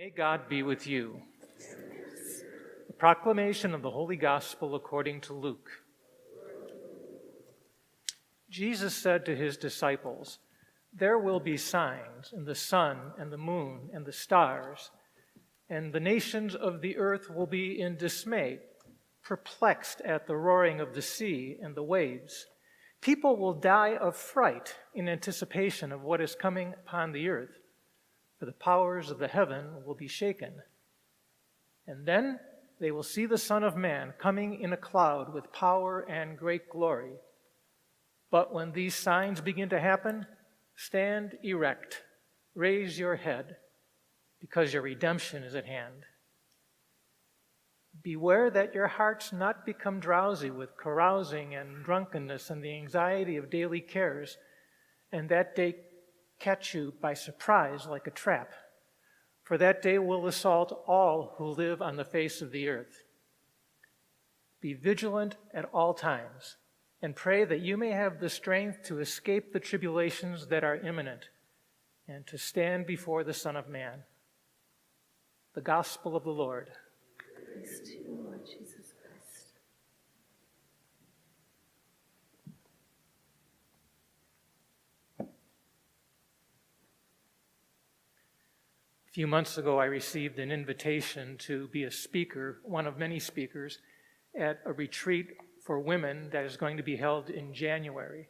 May God be with you. The Proclamation of the Holy Gospel according to Luke. Jesus said to his disciples, "There will be signs in the sun and the moon and the stars, and the nations of the earth will be in dismay, perplexed at the roaring of the sea and the waves. People will die of fright in anticipation of what is coming upon the earth, for the powers of the heaven will be shaken. And then they will see the Son of Man coming in a cloud with power and great glory. But when these signs begin to happen, stand erect, raise your head, because your redemption is at hand. Beware that your hearts not become drowsy with carousing and drunkenness and the anxiety of daily cares, and that day catch you by surprise like a trap. For that day will assault all who live on the face of the earth. Be vigilant at all times, and pray that you may have the strength to escape the tribulations that are imminent, and to stand before the Son of Man." The Gospel of the Lord. Praise to you, Lord Jesus Christ. A few months ago, I received an invitation to be a speaker, one of many speakers, at a retreat for women that is going to be held in January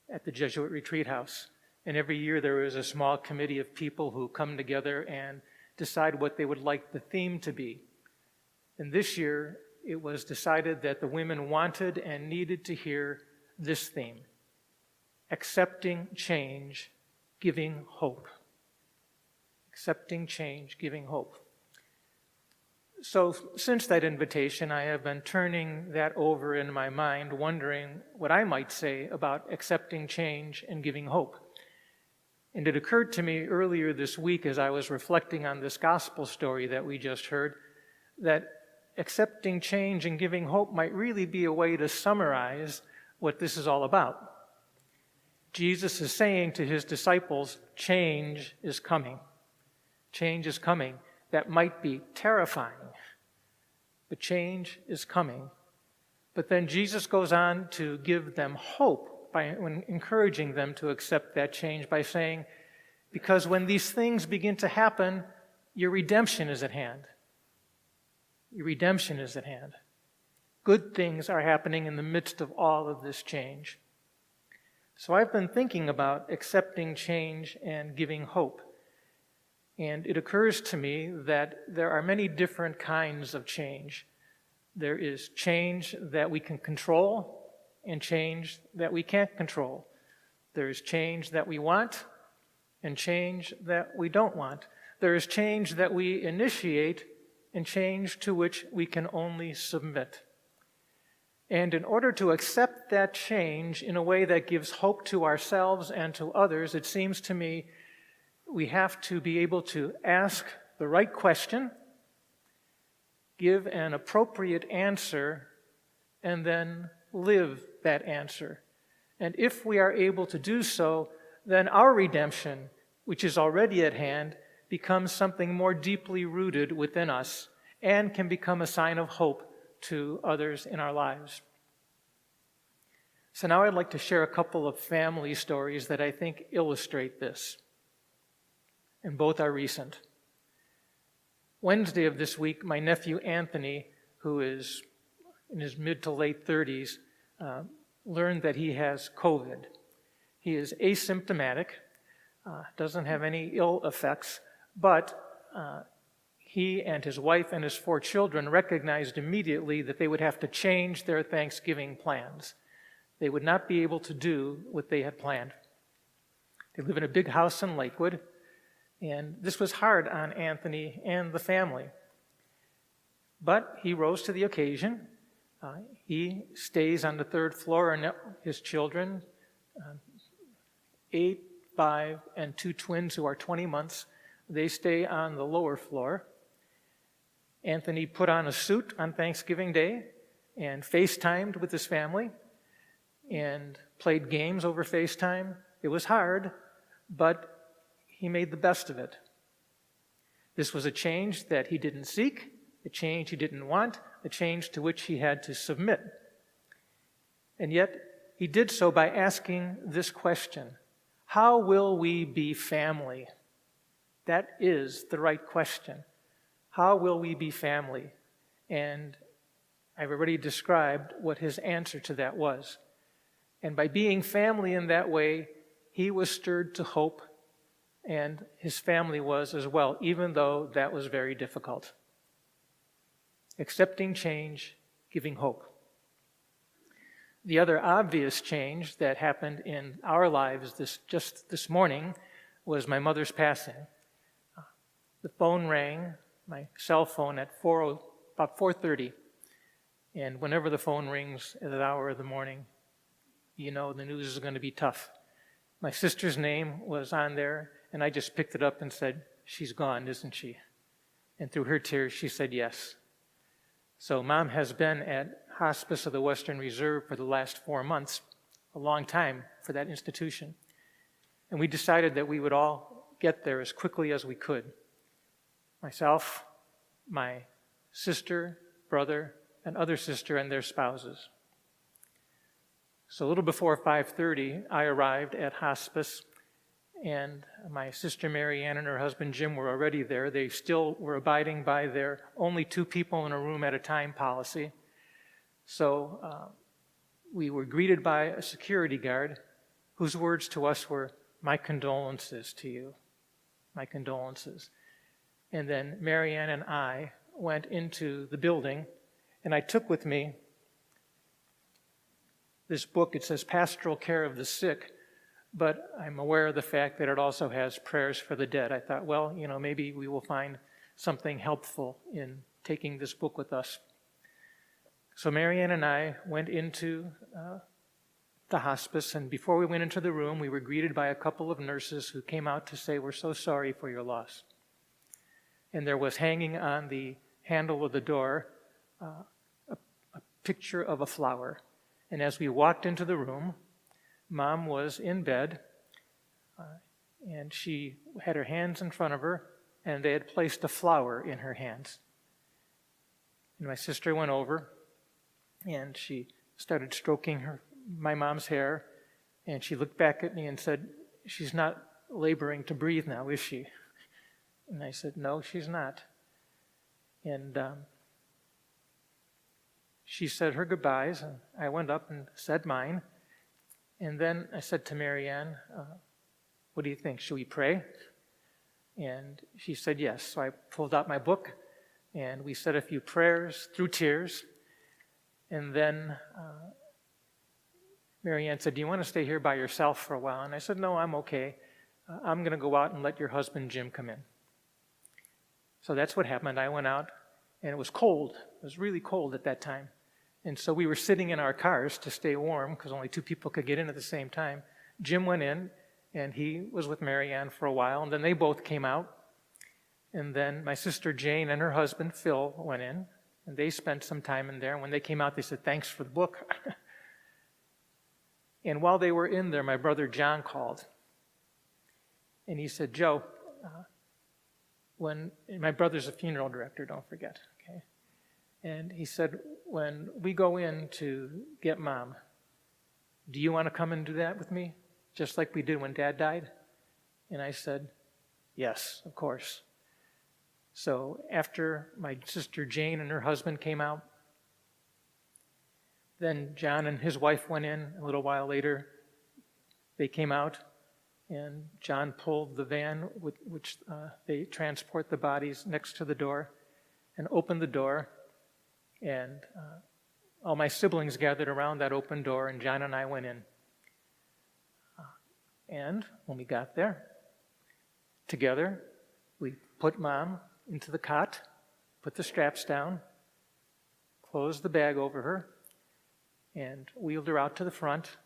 at the Jesuit Retreat House. And every year there is a small committee of people who come together and decide what they would like the theme to be. And this year it was decided that the women wanted and needed to hear this theme: accepting change, giving hope. Accepting change, giving hope. So since that invitation, I have been turning that over in my mind, wondering what I might say about accepting change and giving hope. And it occurred to me earlier this week as I was reflecting on this gospel story that we just heard, that accepting change and giving hope might really be a way to summarize what this is all about. Jesus is saying to his disciples, change is coming. Change is coming. That might be terrifying, but change is coming. But then Jesus goes on to give them hope by encouraging them to accept that change by saying, because when these things begin to happen, your redemption is at hand. Your redemption is at hand. Good things are happening in the midst of all of this change. So I've been thinking about accepting change and giving hope. And it occurs to me that there are many different kinds of change. There is change that we can control and change that we can't control. There is change that we want and change that we don't want. There is change that we initiate and change to which we can only submit. And in order to accept that change in a way that gives hope to ourselves and to others, it seems to me we have to be able to ask the right question, give an appropriate answer, and then live that answer. And if we are able to do so, then our redemption, which is already at hand, becomes something more deeply rooted within us and can become a sign of hope to others in our lives. So now I'd like to share a couple of family stories that I think illustrate this. And both are recent. Wednesday of this week, my nephew Anthony, who is in his mid to late 30s, learned that he has COVID. He is asymptomatic, doesn't have any ill effects, but he and his wife and his 4 children recognized immediately that they would have to change their Thanksgiving plans. They would not be able to do what they had planned. They live in a big house in Lakewood. And this was hard on Anthony and the family. But he rose to the occasion. He stays on the 3rd floor, and his children, 8, 5, and 2 twins who are 20 months, they stay on the lower floor. Anthony put on a suit on Thanksgiving Day and FaceTimed with his family and played games over FaceTime. It was hard, but he made the best of it. This was a change that he didn't seek, a change he didn't want, a change to which he had to submit. And yet, he did so by asking this question: how will we be family? That is the right question. How will we be family? And I've already described what his answer to that was. And by being family in that way, he was stirred to hope, and his family was as well, even though that was very difficult. Accepting change, giving hope. The other obvious change that happened in our lives just this morning was my mother's passing. The phone rang, my cell phone, at about 4:30. And whenever the phone rings at that hour of the morning, you know the news is going to be tough. My sister's name was on there, and I just picked it up and said, "She's gone, isn't she?" And through her tears, she said yes. So Mom has been at Hospice of the Western Reserve for the last 4 months, a long time for that institution. And we decided that we would all get there as quickly as we could. Myself, my sister, brother, and other sister and their spouses. So a little before 5:30, I arrived at hospice, and my sister Mary Ann and her husband Jim were already there. They still were abiding by their only 2 people in a room at a time policy. So we were greeted by a security guard whose words to us were, "My condolences to you, my condolences." And then Mary Ann and I went into the building, and I took with me this book. It says Pastoral Care of the Sick, but I'm aware of the fact that it also has prayers for the dead. I thought, well, maybe we will find something helpful in taking this book with us. So Mary Ann and I went into the hospice, and before we went into the room, we were greeted by a couple of nurses who came out to say, "We're so sorry for your loss." And there was hanging on the handle of the door a picture of a flower. And as we walked into the room, Mom was in bed, and she had her hands in front of her, and they had placed a flower in her hands. And my sister went over, and she started stroking my mom's hair, and she looked back at me and said, "She's not laboring to breathe now, is she?" And I said, "No, she's not." And she said her goodbyes, and I went up and said mine. And then I said to Mary Ann, "What do you think? Should we pray?" And she said yes. So I pulled out my book, and we said a few prayers through tears. And then Mary Ann said, "Do you want to stay here by yourself for a while?" And I said, "No, I'm okay. I'm going to go out and let your husband Jim come in." So that's what happened. I went out, and it was cold. It was really cold at that time. And so we were sitting in our cars to stay warm because only 2 people could get in at the same time. Jim went in, and he was with Mary Ann for a while, and then they both came out. And then my sister Jane and her husband Phil went in, and they spent some time in there. And when they came out, they said, "Thanks for the book." And while they were in there, my brother John called. And he said, "Joe," my brother's a funeral director, don't forget, okay? And he said, "When we go in to get Mom, do you want to come and do that with me, just like we did when Dad died?" And I said, "Yes, of course." So after my sister Jane and her husband came out, then John and his wife went in. A little while later, they came out, and John pulled the van with which they transport the bodies next to the door and opened the door. And all my siblings gathered around that open door, and John and I went in. And when we got there, together, we put Mom into the cot, put the straps down, closed the bag over her, and wheeled her out to the front,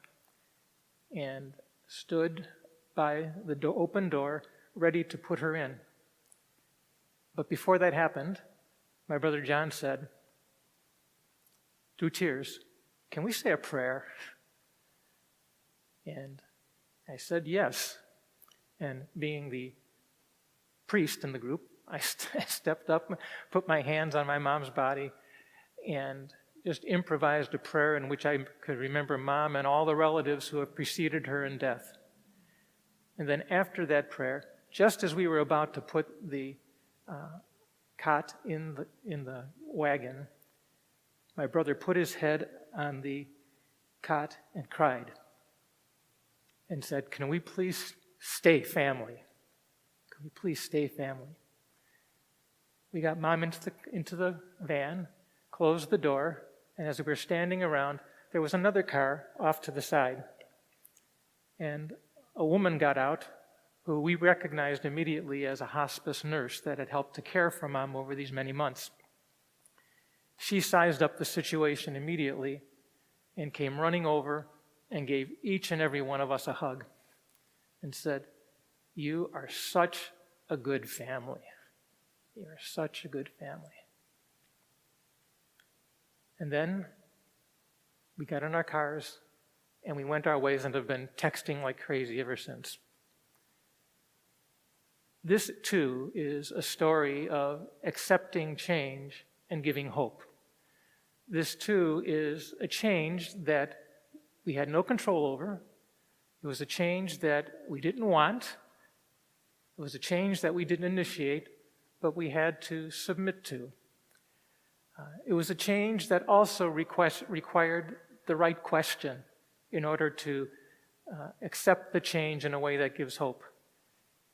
and stood by the open door, ready to put her in. But before that happened, my brother John said, through tears, "Can we say a prayer?" And I said yes. And being the priest in the group, I stepped up, put my hands on my mom's body, and just improvised a prayer in which I could remember Mom and all the relatives who have preceded her in death. And then after that prayer, just as we were about to put the cot in the wagon, my brother put his head on the cot and cried and said, "Can we please stay family? Can we please stay family?" We got Mom into the van, closed the door, and as we were standing around, there was another car off to the side. And a woman got out who we recognized immediately as a hospice nurse that had helped to care for Mom over these many months. She sized up the situation immediately and came running over and gave each and every one of us a hug and said, "You are such a good family. You are such a good family." And then we got in our cars and we went our ways and have been texting like crazy ever since. This, too, is a story of accepting change and giving hope. This, too, is a change that we had no control over. It was a change that we didn't want. It was a change that we didn't initiate, but we had to submit to. It was a change that also required the right question in order to accept the change in a way that gives hope.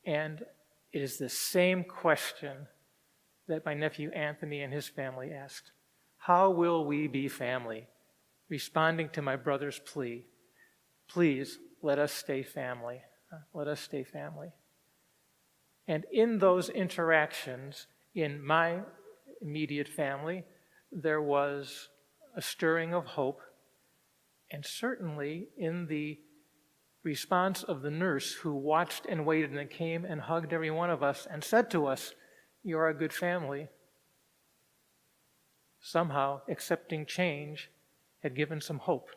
And it is the same question that my nephew Anthony and his family asked. How will we be family? Responding to my brother's plea, please let us stay family. Let us stay family. And in those interactions, in my immediate family, there was a stirring of hope, and certainly in the response of the nurse who watched and waited and then came and hugged every one of us and said to us, "You're a good family." Somehow, accepting change had given some hope.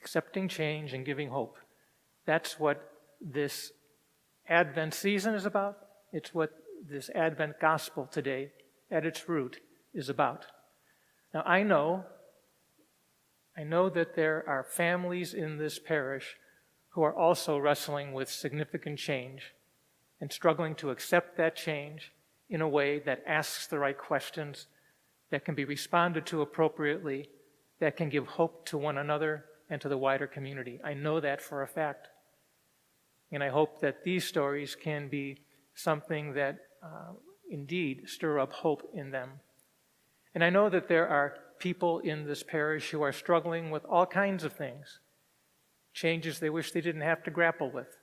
Accepting change and giving hope. That's what this Advent season is about. It's what this Advent gospel today, at its root, is about. Now, I know that there are families in this parish who are also wrestling with significant change and struggling to accept that change in a way that asks the right questions, that can be responded to appropriately, that can give hope to one another and to the wider community. I know that for a fact. And I hope that these stories can be something that indeed stir up hope in them. And I know that there are people in this parish who are struggling with all kinds of things, changes they wish they didn't have to grapple with.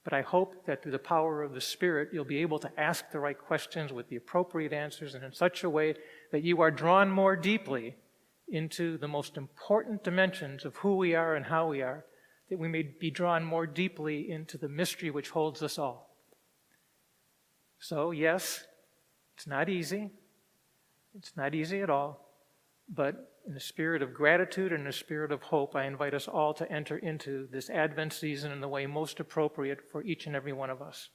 But I hope that through the power of the Spirit, you'll be able to ask the right questions with the appropriate answers and in such a way that you are drawn more deeply into the most important dimensions of who we are and how we are, that we may be drawn more deeply into the mystery which holds us all. So, yes, it's not easy. It's not easy at all. But in the spirit of gratitude and the spirit of hope, I invite us all to enter into this Advent season in the way most appropriate for each and every one of us.